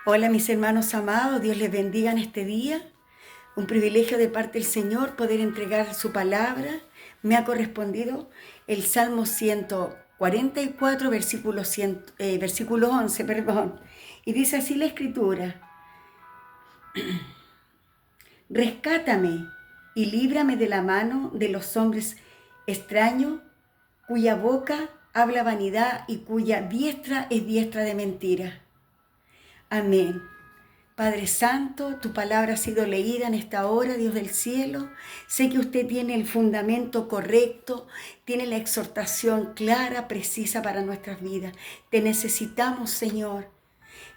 Hola mis hermanos amados, Dios les bendiga en este día. Un privilegio de parte del Señor poder entregar su palabra. Me ha correspondido el Salmo 144, versículo 11, perdón. Y dice así la Escritura: Rescátame y líbrame de la mano de los hombres extraños, cuya boca habla vanidad y cuya diestra es diestra de mentira. Amén. Padre Santo, tu palabra ha sido leída en esta hora, Dios del cielo. Sé que usted tiene el fundamento correcto, tiene la exhortación clara, precisa para nuestras vidas. Te necesitamos, Señor.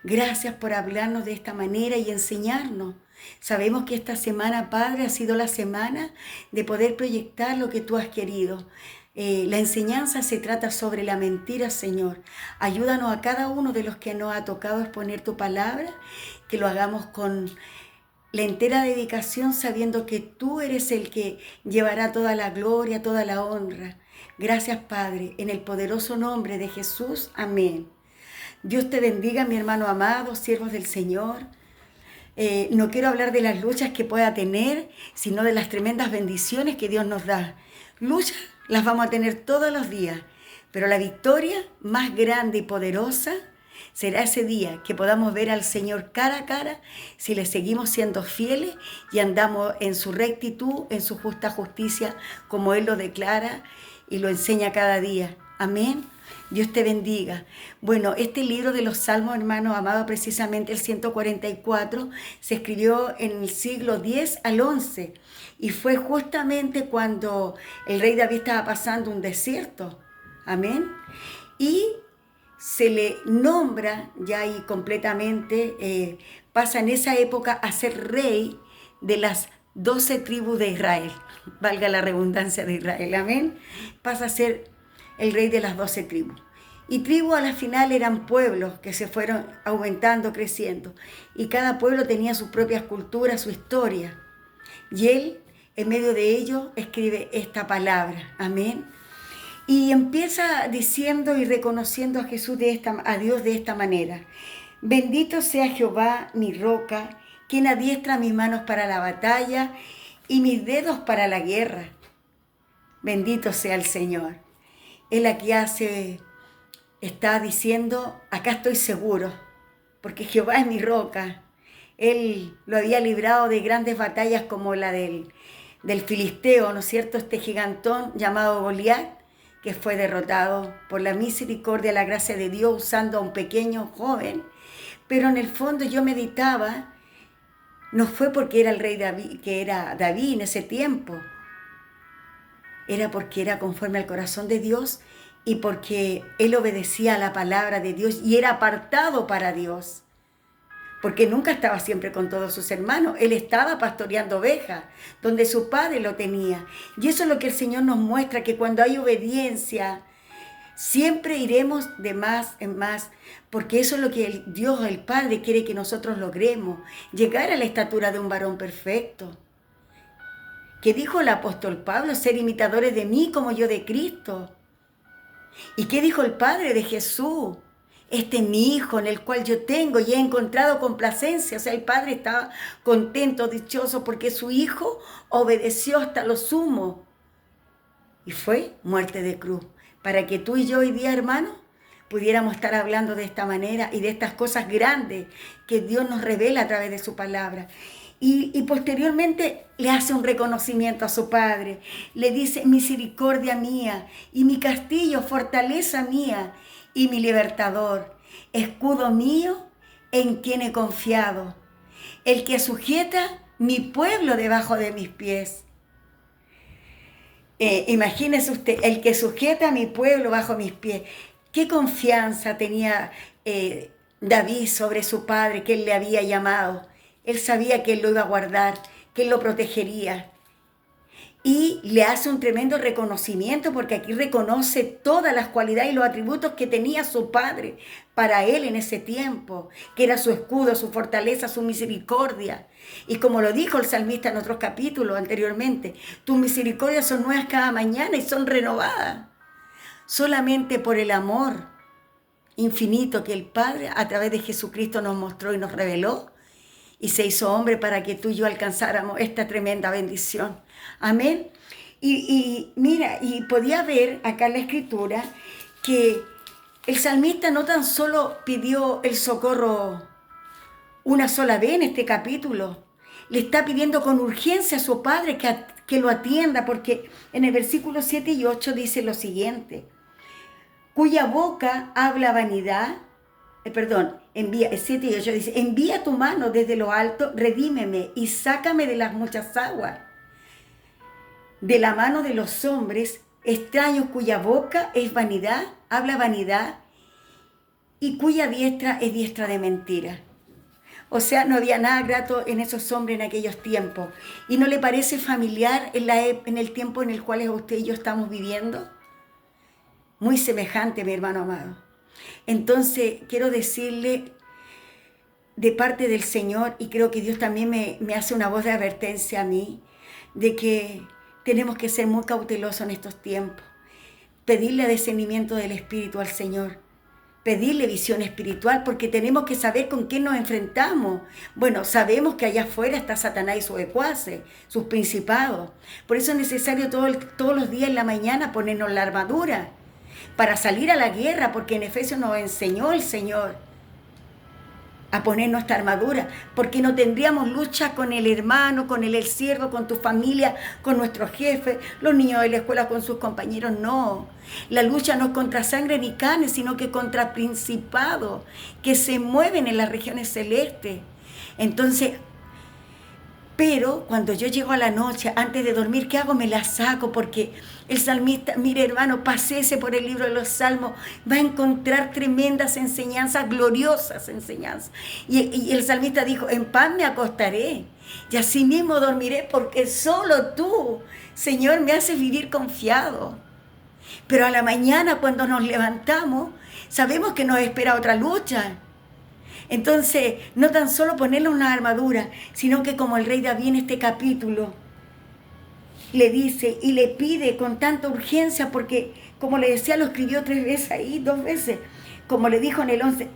Gracias por hablarnos de esta manera y enseñarnos. Sabemos que esta semana, Padre, ha sido la semana de poder proyectar lo que tú has querido. La enseñanza se trata sobre la mentira, Señor. Ayúdanos a cada uno de los que nos ha tocado exponer tu palabra, que lo hagamos con la entera dedicación, sabiendo que tú eres el que llevará toda la gloria, toda la honra. Gracias, Padre, en el poderoso nombre de Jesús. Amén. Dios te bendiga, mi hermano amado, siervos del Señor. No quiero hablar de las luchas que pueda tener, sino de las tremendas bendiciones que Dios nos da. Luchas las vamos a tener todos los días, pero la victoria más grande y poderosa será ese día que podamos ver al Señor cara a cara si le seguimos siendo fieles y andamos en su rectitud, en su justa justicia, como Él lo declara y lo enseña cada día. Amén. Dios te bendiga. Bueno, este libro de los Salmos, hermano amado, precisamente el 144, se escribió en el siglo X al XI y fue justamente cuando el rey David estaba pasando un desierto. Amén. Y se le nombra ya y completamente, pasa en esa época a ser rey de las 12 tribus de Israel. Valga la redundancia de Israel. Amén. Pasa a ser el rey de las 12 tribus. Y tribus a la final eran pueblos que se fueron aumentando, creciendo. Y cada pueblo tenía sus propias culturas, su historia. Y él, en medio de ello, escribe esta palabra. Amén. Y empieza diciendo y reconociendo a a Dios de esta manera: Bendito sea Jehová, mi roca, quien adiestra mis manos para la batalla y mis dedos para la guerra. Bendito sea el Señor. Él aquí está diciendo: acá estoy seguro, porque Jehová es mi roca. Él lo había librado de grandes batallas como la del filisteo, ¿no es cierto? Este gigantón llamado Goliat, que fue derrotado por la misericordia, la gracia de Dios, usando a un pequeño joven. Pero en el fondo yo meditaba, no fue porque era el rey David, que era David en ese tiempo, era porque era conforme al corazón de Dios y porque él obedecía a la palabra de Dios y era apartado para Dios. Porque nunca estaba siempre con todos sus hermanos. Él estaba pastoreando ovejas, donde su padre lo tenía. Y eso es lo que el Señor nos muestra, que cuando hay obediencia, siempre iremos de más en más, porque eso es lo que Dios, el Padre, quiere que nosotros logremos, llegar a la estatura de un varón perfecto. ¿Qué dijo el apóstol Pablo? Ser imitadores de mí como yo de Cristo. ¿Y qué dijo el Padre de Jesús? Este es mi Hijo en el cual yo tengo y he encontrado complacencia. O sea, el Padre estaba contento, dichoso, porque su Hijo obedeció hasta lo sumo. Y fue muerte de cruz. Para que tú y yo hoy día, hermano, pudiéramos estar hablando de esta manera y de estas cosas grandes que Dios nos revela a través de su palabra. Y posteriormente le hace un reconocimiento a su Padre. Le dice: misericordia mía y mi castillo, fortaleza mía y mi libertador, escudo mío en quien he confiado, el que sujeta mi pueblo debajo de mis pies. Imagínese usted, el que sujeta a mi pueblo bajo mis pies. Qué confianza tenía David sobre su padre, que él le había llamado. Él sabía que él lo iba a guardar, que él lo protegería. Y le hace un tremendo reconocimiento, porque aquí reconoce todas las cualidades y los atributos que tenía su padre para él en ese tiempo, que era su escudo, su fortaleza, su misericordia. Y como lo dijo el salmista en otros capítulos anteriormente, tus misericordias son nuevas cada mañana y son renovadas. Solamente por el amor infinito que el Padre a través de Jesucristo nos mostró y nos reveló y se hizo hombre para que tú y yo alcanzáramos esta tremenda bendición. Amén. Y mira, y podía ver acá en la Escritura que el salmista no tan solo pidió el socorro una sola vez en este capítulo, le está pidiendo con urgencia a su Padre que lo atienda, porque en el versículo 7 y 8 dice lo siguiente: cuya boca habla vanidad, envía, 7 y 8 dice, envía tu mano desde lo alto, redímeme y sácame de las muchas aguas, de la mano de los hombres extraños cuya boca es vanidad, habla vanidad, y cuya diestra es diestra de mentira. O sea, no había nada grato en esos hombres en aquellos tiempos. ¿Y no le parece familiar en el tiempo en el cual usted y yo estamos viviendo? Muy semejante, mi hermano amado. Entonces, quiero decirle de parte del Señor, y creo que Dios también me hace una voz de advertencia a mí, de que tenemos que ser muy cautelosos en estos tiempos. Pedirle discernimiento del Espíritu al Señor. Pedirle visión espiritual, porque tenemos que saber con qué nos enfrentamos. Bueno, sabemos que allá afuera está Satanás y sus secuaces, sus principados. Por eso es necesario todos los días en la mañana ponernos la armadura para salir a la guerra, porque en Efesios nos enseñó el Señor a poner nuestra armadura, porque no tendríamos lucha con el hermano, con el siervo, con tu familia, con nuestro jefe, los niños de la escuela con sus compañeros, no. La lucha no es contra sangre ni carne, sino que contra principados que se mueven en las regiones celestes. Entonces, pero cuando yo llego a la noche, antes de dormir, ¿qué hago? Me la saco, porque el salmista, mire hermano, paséese por el libro de los Salmos, va a encontrar tremendas enseñanzas, gloriosas enseñanzas. Y el salmista dijo, en paz me acostaré y así mismo dormiré, porque solo tú, Señor, me haces vivir confiado. Pero a la mañana cuando nos levantamos, sabemos que nos espera otra lucha. Entonces, no tan solo ponerle una armadura, sino que como el rey David en este capítulo le dice y le pide con tanta urgencia, porque como le decía, lo escribió 3 veces ahí, 2 veces, como le dijo en el 11,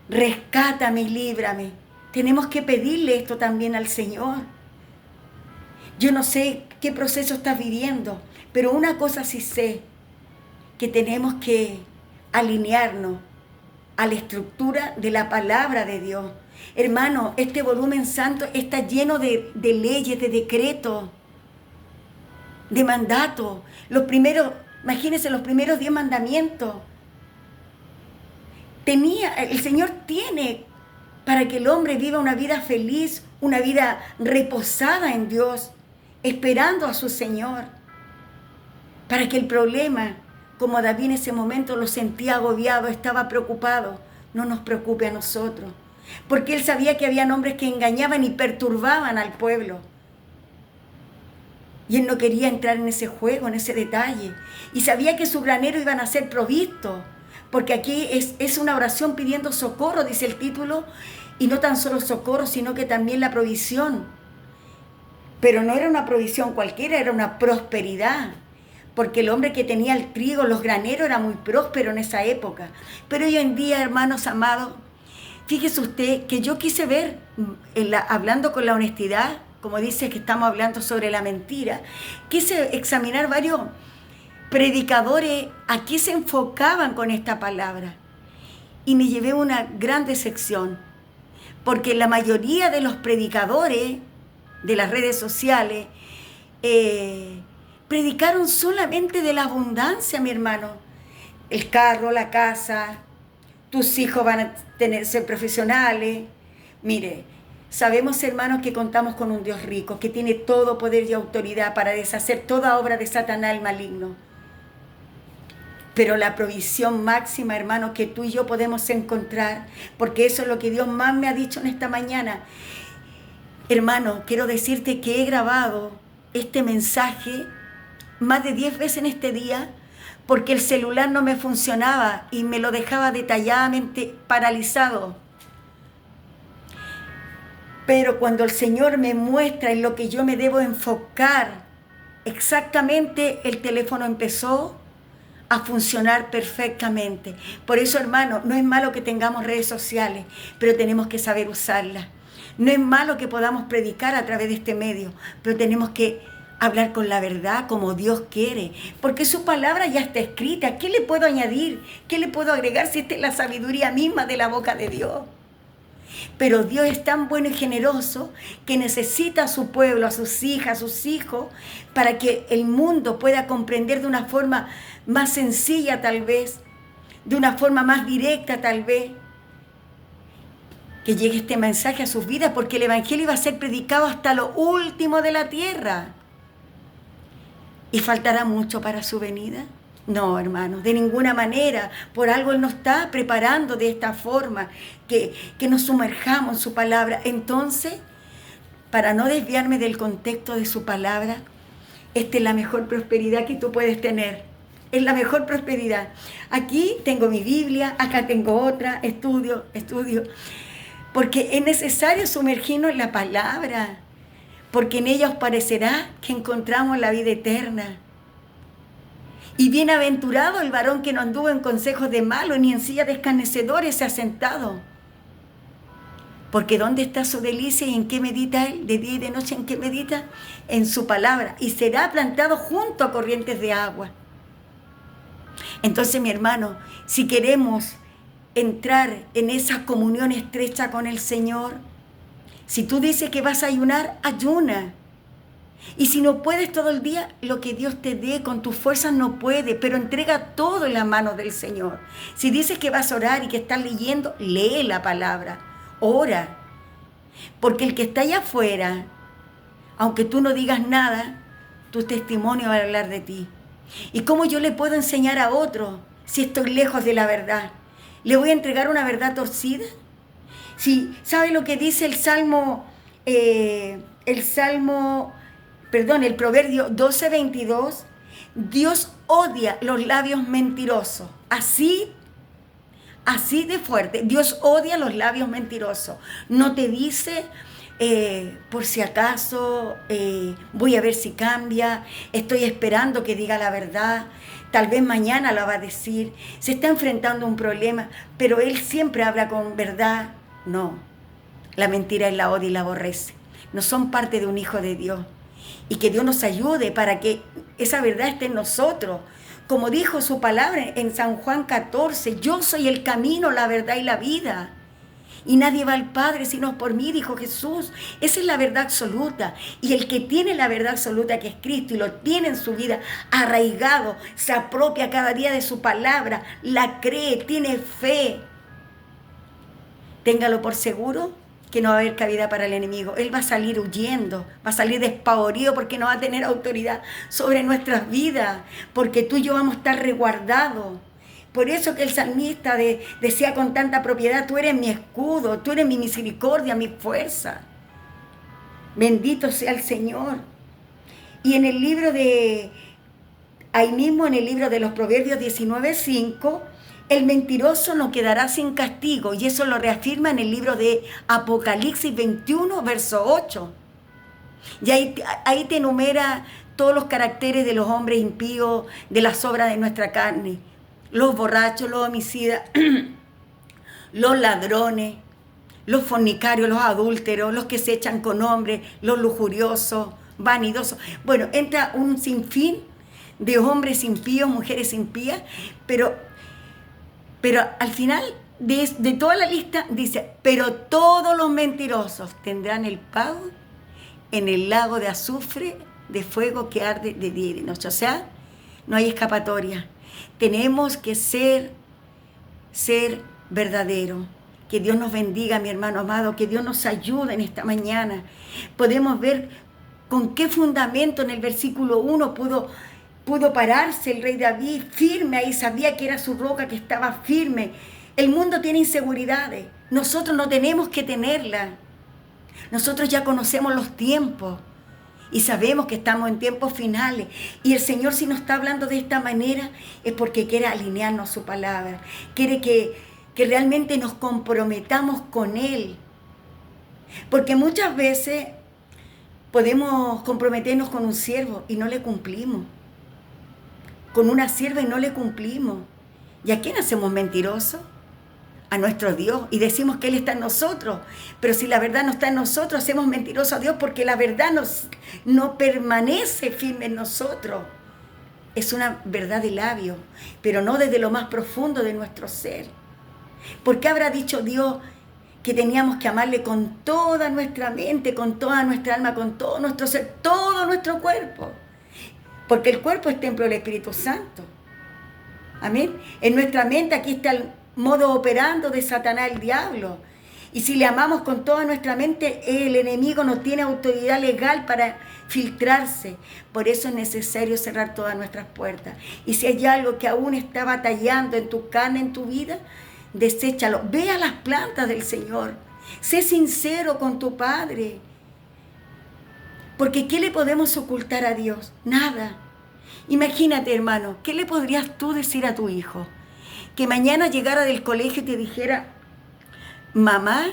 rescátame y líbrame. Tenemos que pedirle esto también al Señor. Yo no sé qué proceso estás viviendo, pero una cosa sí sé, que tenemos que alinearnos a la estructura de la palabra de Dios. Hermano, este volumen santo está lleno de leyes, de decretos, de mandatos. Imagínense los primeros 10 mandamientos. El Señor tiene para que el hombre viva una vida feliz, una vida reposada en Dios, esperando a su Señor. Para que el problema, como David en ese momento lo sentía agobiado, estaba preocupado, no nos preocupe a nosotros. Porque él sabía que había hombres que engañaban y perturbaban al pueblo. Y él no quería entrar en ese juego, en ese detalle. Y sabía que su granero iban a ser provistos. Porque aquí es una oración pidiendo socorro, dice el título. Y no tan solo socorro, sino que también la provisión. Pero no era una provisión cualquiera, era una prosperidad. Porque el hombre que tenía el trigo, los graneros, era muy próspero en esa época. Pero hoy en día, hermanos amados, fíjese usted que yo quise ver, hablando con la honestidad, como dice que estamos hablando sobre la mentira, quise examinar varios predicadores a qué se enfocaban con esta palabra. Y me llevé una gran decepción, porque la mayoría de los predicadores de las redes sociales predicaron solamente de la abundancia, mi hermano. El carro, la casa, tus hijos van a ser profesionales. Mire, sabemos, hermanos, que contamos con un Dios rico, que tiene todo poder y autoridad para deshacer toda obra de Satanás el maligno. Pero la provisión máxima, hermano, que tú y yo podemos encontrar, porque eso es lo que Dios más me ha dicho en esta mañana. Hermano, quiero decirte que he grabado este mensaje más de 10 veces en este día, porque el celular no me funcionaba y me lo dejaba detalladamente paralizado. Pero cuando el Señor me muestra en lo que yo me debo enfocar, exactamente el teléfono empezó a funcionar perfectamente. Por eso, hermano, no es malo que tengamos redes sociales, pero tenemos que saber usarlas. No es malo que podamos predicar a través de este medio, pero tenemos que hablar con la verdad como Dios quiere, porque su palabra ya está escrita. ¿Qué le puedo añadir? ¿Qué le puedo agregar si esta es la sabiduría misma de la boca de Dios? Pero Dios es tan bueno y generoso que necesita a su pueblo, a sus hijas, a sus hijos, para que el mundo pueda comprender de una forma más sencilla tal vez, de una forma más directa tal vez, que llegue este mensaje a sus vidas, porque el Evangelio va a ser predicado hasta lo último de la tierra. ¿Y faltará mucho para su venida? No, hermanos, de ninguna manera. Por algo Él nos está preparando de esta forma, que nos sumerjamos en su palabra. Entonces, para no desviarme del contexto de su palabra, esta es la mejor prosperidad que tú puedes tener. Es la mejor prosperidad. Aquí tengo mi Biblia, acá tengo otra, estudio. Porque es necesario sumergirnos en la palabra, porque en ella os parecerá que encontramos la vida eterna. Y bienaventurado el varón que no anduvo en consejos de malos, ni en silla de escarnecedores se ha sentado. Porque ¿dónde está su delicia y en qué medita él? De día y de noche, ¿en qué medita? En su palabra. Y será plantado junto a corrientes de agua. Entonces, mi hermano, si queremos entrar en esa comunión estrecha con el Señor, si tú dices que vas a ayunar, ayuna. Y si no puedes todo el día, lo que Dios te dé con tus fuerzas no puede, pero entrega todo en las manos del Señor. Si dices que vas a orar y que estás leyendo, lee la palabra, ora. Porque el que está allá afuera, aunque tú no digas nada, tu testimonio va a hablar de ti. ¿Y cómo yo le puedo enseñar a otro si estoy lejos de la verdad? ¿Le voy a entregar una verdad torcida? Si, ¿sabe lo que dice el Proverbio 12:22? Dios odia los labios mentirosos. Así de fuerte. Dios odia los labios mentirosos. No te dice, por si acaso, voy a ver si cambia, estoy esperando que diga la verdad, tal vez mañana la va a decir, se está enfrentando a un problema, pero Él siempre habla con verdad. No, la mentira Él la odia y la aborrece. No son parte de un hijo de Dios. Y que Dios nos ayude para que esa verdad esté en nosotros. Como dijo su palabra en San Juan 14, yo soy el camino, la verdad y la vida. Y nadie va al Padre sino por mí, dijo Jesús. Esa es la verdad absoluta. Y el que tiene la verdad absoluta, que es Cristo, y lo tiene en su vida arraigado, se apropia cada día de su palabra, la cree, tiene fe. Téngalo por seguro que no va a haber cabida para el enemigo. Él va a salir huyendo, va a salir despavorido porque no va a tener autoridad sobre nuestras vidas, porque tú y yo vamos a estar resguardados. Por eso que el salmista decía con tanta propiedad, tú eres mi escudo, tú eres mi misericordia, mi fuerza. Bendito sea el Señor. Y en el libro ahí mismo en el libro de los Proverbios 19:5, el mentiroso no quedará sin castigo, y eso lo reafirma en el libro de Apocalipsis 21, verso 8. Y ahí te enumera todos los caracteres de los hombres impíos, de las obras de nuestra carne. Los borrachos, los homicidas, los ladrones, los fornicarios, los adúlteros, los que se echan con hombres, los lujuriosos, vanidosos. Bueno, entra un sinfín de hombres impíos, mujeres impías, pero al final de toda la lista dice, pero todos los mentirosos tendrán el pago en el lago de azufre, de fuego que arde de día y de noche. O sea, no hay escapatoria. Tenemos que ser verdaderos. Que Dios nos bendiga, mi hermano amado, que Dios nos ayude en esta mañana. Podemos ver con qué fundamento en el versículo 1 pudo pararse el rey David firme ahí, sabía que era su roca, que estaba firme. El mundo tiene inseguridades, nosotros no tenemos que tenerla. Nosotros ya conocemos los tiempos y sabemos que estamos en tiempos finales. Y el Señor, si nos está hablando de esta manera, es porque quiere alinearnos su palabra. Quiere que realmente nos comprometamos con Él. Porque muchas veces podemos comprometernos con un siervo y no le cumplimos. con una sierva y no le cumplimos. ¿Y a quién hacemos mentirosos? A nuestro Dios, y decimos que Él está en nosotros, pero si la verdad no está en nosotros, hacemos mentiroso a Dios porque la verdad no permanece firme en nosotros. Es una verdad de labio, pero no desde lo más profundo de nuestro ser. ¿Por qué habrá dicho Dios que teníamos que amarle con toda nuestra mente, con toda nuestra alma, con todo nuestro ser, todo nuestro cuerpo? Porque el cuerpo es templo del Espíritu Santo. Amén. En nuestra mente aquí está el modo operando de Satanás, el diablo. Y si le amamos con toda nuestra mente, el enemigo no tiene autoridad legal para filtrarse. Por eso es necesario cerrar todas nuestras puertas. Y si hay algo que aún está batallando en tu carne, en tu vida, deséchalo. Ve a las plantas del Señor. Sé sincero con tu Padre. Porque ¿qué le podemos ocultar a Dios? Nada. Imagínate, hermano, ¿qué le podrías tú decir a tu hijo? Que mañana llegara del colegio y te dijera: mamá,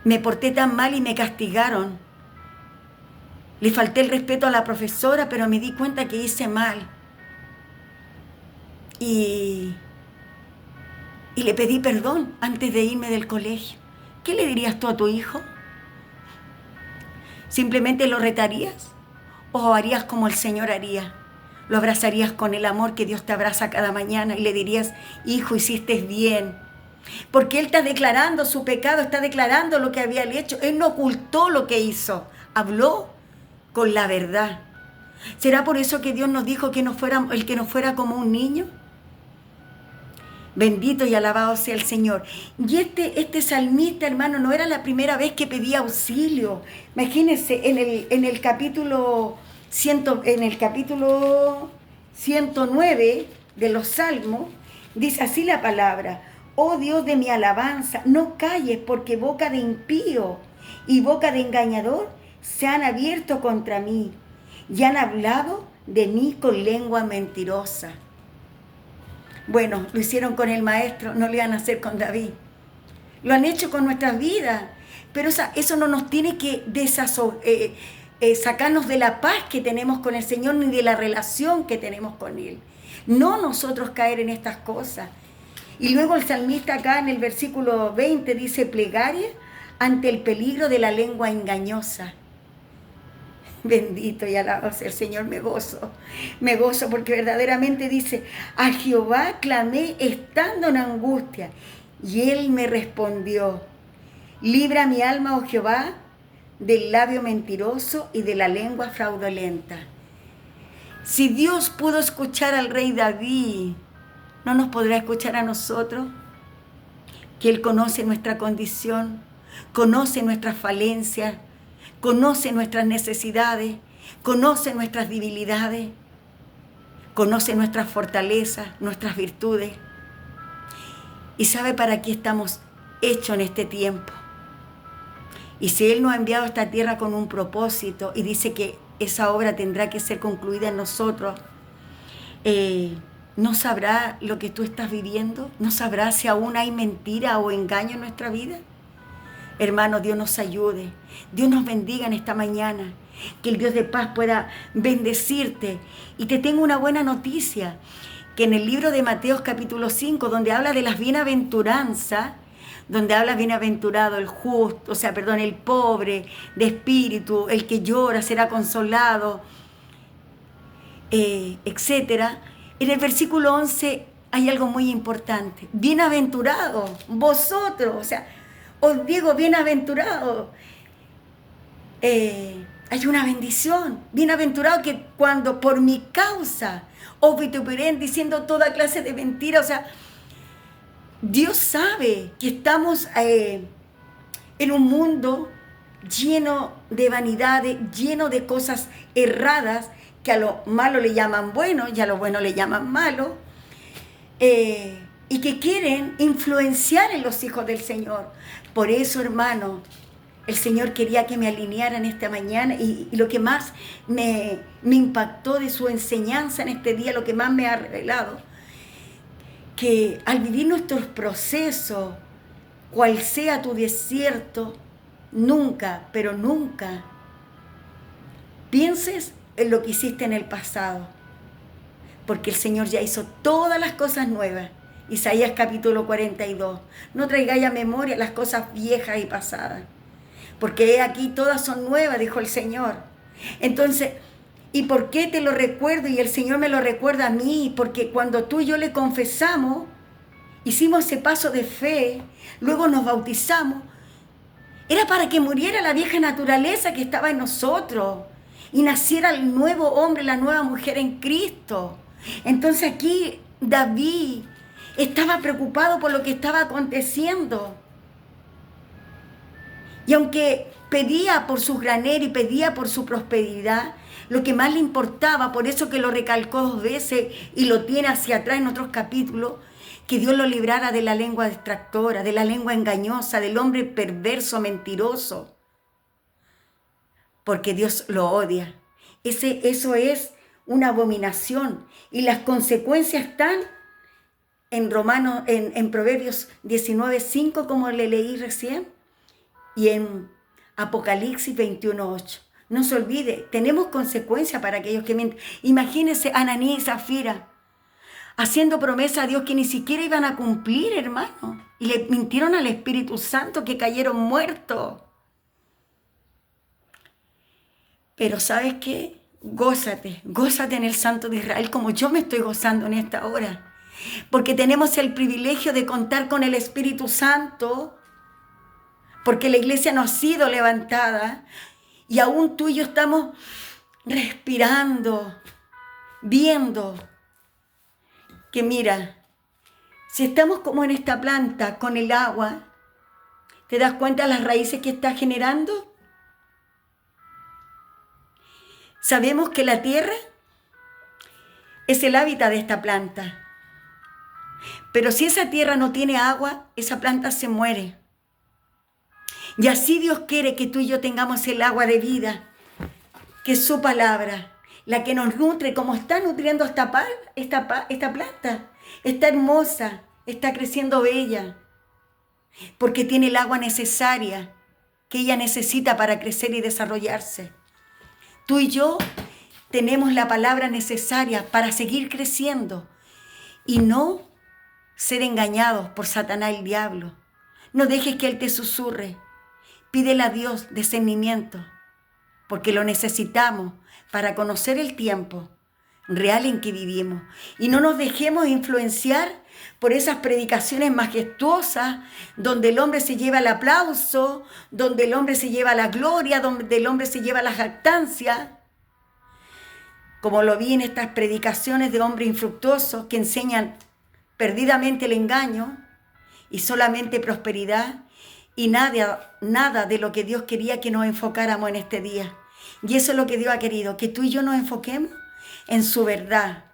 me porté tan mal y me castigaron. Le falté el respeto a la profesora, pero me di cuenta que hice mal. Y le pedí perdón antes de irme del colegio. ¿Qué le dirías tú a tu hijo? ¿Simplemente lo retarías? ¿O harías como el Señor haría? Lo abrazarías con el amor que Dios te abraza cada mañana y le dirías: hijo, hiciste bien. Porque Él está declarando su pecado, está declarando lo que había hecho. Él no ocultó lo que hizo, habló con la verdad. ¿Será por eso que Dios nos dijo que el que no fuera como un niño? Bendito y alabado sea el Señor. Y este salmista, hermano, no era la primera vez que pedía auxilio. Imagínense, en el capítulo 109 de los Salmos, dice así la palabra: oh Dios de mi alabanza, no calles, porque boca de impío y boca de engañador se han abierto contra mí y han hablado de mí con lengua mentirosa. Bueno, lo hicieron con el maestro, no lo iban a hacer con David. Lo han hecho con nuestras vidas, pero eso no nos tiene que sacarnos de la paz que tenemos con el Señor ni de la relación que tenemos con Él. No nosotros caer en estas cosas. Y luego el salmista acá en el versículo 20 dice: plegaria ante el peligro de la lengua engañosa. Bendito y alabado sea el Señor, me gozo porque verdaderamente dice: a Jehová clamé estando en angustia y Él me respondió. Libra mi alma, oh Jehová, del labio mentiroso y de la lengua fraudulenta. Si Dios pudo escuchar al rey David, ¿no nos podrá escuchar a nosotros? Que Él conoce nuestra condición, conoce nuestras falencias, conoce nuestras necesidades, conoce nuestras debilidades, conoce nuestras fortalezas, nuestras virtudes. Y sabe para qué estamos hechos en este tiempo. Y si Él nos ha enviado a esta tierra con un propósito y dice que esa obra tendrá que ser concluida en nosotros, ¿no sabrá lo que tú estás viviendo? ¿No sabrá si aún hay mentira o engaño en nuestra vida? Hermano, Dios nos ayude. Dios nos bendiga en esta mañana. Que el Dios de paz pueda bendecirte. Y te tengo una buena noticia. Que en el libro de Mateo capítulo 5, donde habla de las bienaventuranzas, donde habla bienaventurado el justo, el pobre de espíritu, el que llora será consolado, etcétera. En el versículo 11 hay algo muy importante. Bienaventurados vosotros, os digo bienaventurado. Hay una bendición. Bienaventurado que cuando por mi causa os vituperen diciendo toda clase de mentiras. Dios sabe que estamos en un mundo lleno de vanidades, lleno de cosas erradas, que a lo malo le llaman bueno y a lo bueno le llaman malo. Y que quieren influenciar en los hijos del Señor. Por eso, hermano, el Señor quería que me alinearan esta mañana y lo que más me impactó de su enseñanza en este día, lo que más me ha revelado, que al vivir nuestros procesos, cual sea tu desierto, nunca, pero nunca, pienses en lo que hiciste en el pasado. porque el Señor ya hizo todas las cosas nuevas. Isaías capítulo 42. No traigáis a memoria las cosas viejas y pasadas, porque he aquí todas son nuevas, dijo el Señor. Entonces, ¿y por qué te lo recuerdo? Y el Señor me lo recuerda a mí, porque cuando tú y yo le confesamos, hicimos ese paso de fe, luego nos bautizamos, era para que muriera la vieja naturaleza que estaba en nosotros y naciera el nuevo hombre, la nueva mujer en Cristo. Entonces aquí David estaba preocupado por lo que estaba aconteciendo. Y aunque pedía por su granero y pedía por su prosperidad, lo que más le importaba, por eso que lo recalcó 2 veces y lo tiene hacia atrás en otros capítulos, que Dios lo librara de la lengua distractora, de la lengua engañosa, del hombre perverso, mentiroso, porque Dios lo odia. Eso es una abominación y las consecuencias están en Proverbios 19:5, como le leí recién, y en Apocalipsis 21:8. No se olvide, tenemos consecuencias para aquellos que mienten. Imagínense Ananías y Zafira haciendo promesa a Dios que ni siquiera iban a cumplir, hermano. Y le mintieron al Espíritu Santo, que cayeron muertos. Pero ¿sabes qué? Gózate en el Santo de Israel como yo me estoy gozando en esta hora. Porque tenemos el privilegio de contar con el Espíritu Santo, porque la iglesia no ha sido levantada y aún tú y yo estamos respirando, viendo que mira, si estamos como en esta planta con el agua, ¿te das cuenta de las raíces que está generando? Sabemos que la tierra es el hábitat de esta planta, pero si esa tierra no tiene agua, esa planta se muere. Y así Dios quiere que tú y yo tengamos el agua de vida, que es su palabra, la que nos nutre, como está nutriendo esta planta. Está hermosa, está creciendo bella, porque tiene el agua necesaria que ella necesita para crecer y desarrollarse. Tú y yo tenemos la palabra necesaria para seguir creciendo y no ser engañados por Satanás, el diablo. No dejes que él te susurre. Pídele a Dios discernimiento, porque lo necesitamos para conocer el tiempo real en que vivimos. Y no nos dejemos influenciar por esas predicaciones majestuosas donde el hombre se lleva el aplauso, donde el hombre se lleva la gloria, donde el hombre se lleva la jactancia. Como lo vi en estas predicaciones de hombres infructuosos que enseñan perdidamente el engaño y solamente prosperidad, y nada de lo que Dios quería que nos enfocáramos en este día. Y eso es lo que Dios ha querido, que tú y yo nos enfoquemos en su verdad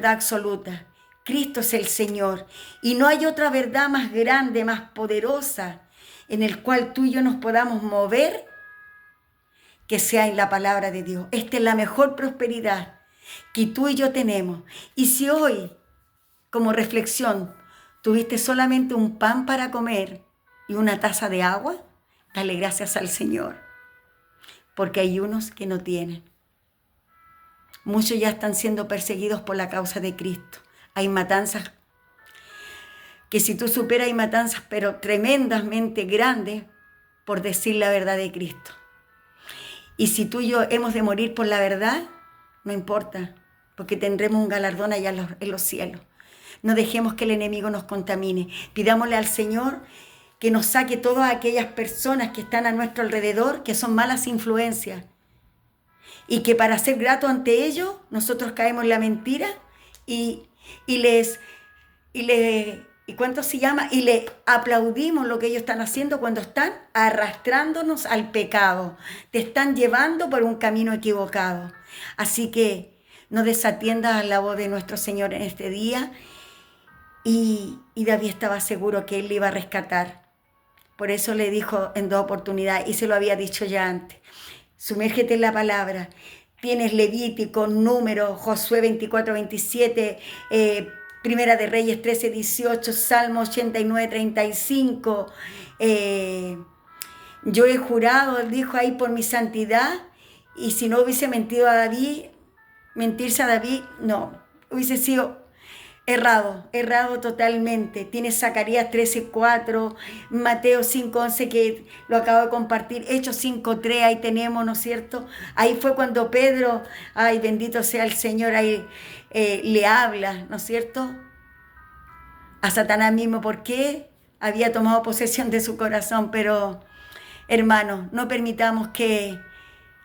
absoluta. Cristo es el Señor y no hay otra verdad más grande, más poderosa, en el cual tú y yo nos podamos mover, que sea en la palabra de Dios. Esta es la mejor prosperidad que tú y yo tenemos. Y si hoy, como reflexión, tuviste solamente un pan para comer y una taza de agua, dale gracias al Señor, porque hay unos que no tienen. Muchos ya están siendo perseguidos por la causa de Cristo. Hay matanzas, que si tú superas, hay matanzas, pero tremendamente grandes, por decir la verdad de Cristo. Y si tú y yo hemos de morir por la verdad, no importa, porque tendremos un galardón allá en los cielos. No dejemos que el enemigo nos contamine. Pidámosle al Señor que nos saque todas aquellas personas que están a nuestro alrededor, que son malas influencias, y que para ser gratos ante ellos, nosotros caemos en la mentira y le aplaudimos lo que ellos están haciendo cuando están arrastrándonos al pecado. Te están llevando por un camino equivocado. Así que no desatiendas a la voz de nuestro Señor en este día. Y David estaba seguro que él le iba a rescatar. Por eso le dijo en 2 oportunidades, y se lo había dicho ya antes: sumérgete en la palabra. Tienes Levítico, Números, Josué 24:27, Primera de Reyes 13:18, Salmo 89:35. Yo he jurado, él dijo ahí, por mi santidad, y si no hubiese mentirse a David, no. hubiese sido errado totalmente. Tienes Zacarías 13:4, Mateo 5:11 que lo acabo de compartir, Hechos 5:3, ahí tenemos, ¿no es cierto? Ahí fue cuando Pedro, ay, bendito sea el Señor, ahí le habla, ¿no es cierto? A Satanás mismo, porque había tomado posesión de su corazón, pero hermanos, no permitamos que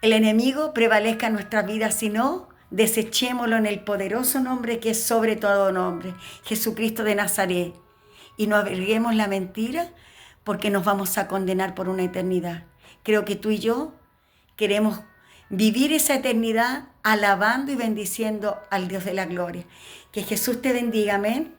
el enemigo prevalezca en nuestras vidas, sino desechémoslo en el poderoso nombre que es sobre todo nombre, Jesucristo de Nazaret. Y no alberguemos la mentira porque nos vamos a condenar por una eternidad. Creo que tú y yo queremos vivir esa eternidad alabando y bendiciendo al Dios de la gloria. Que Jesús te bendiga, amén.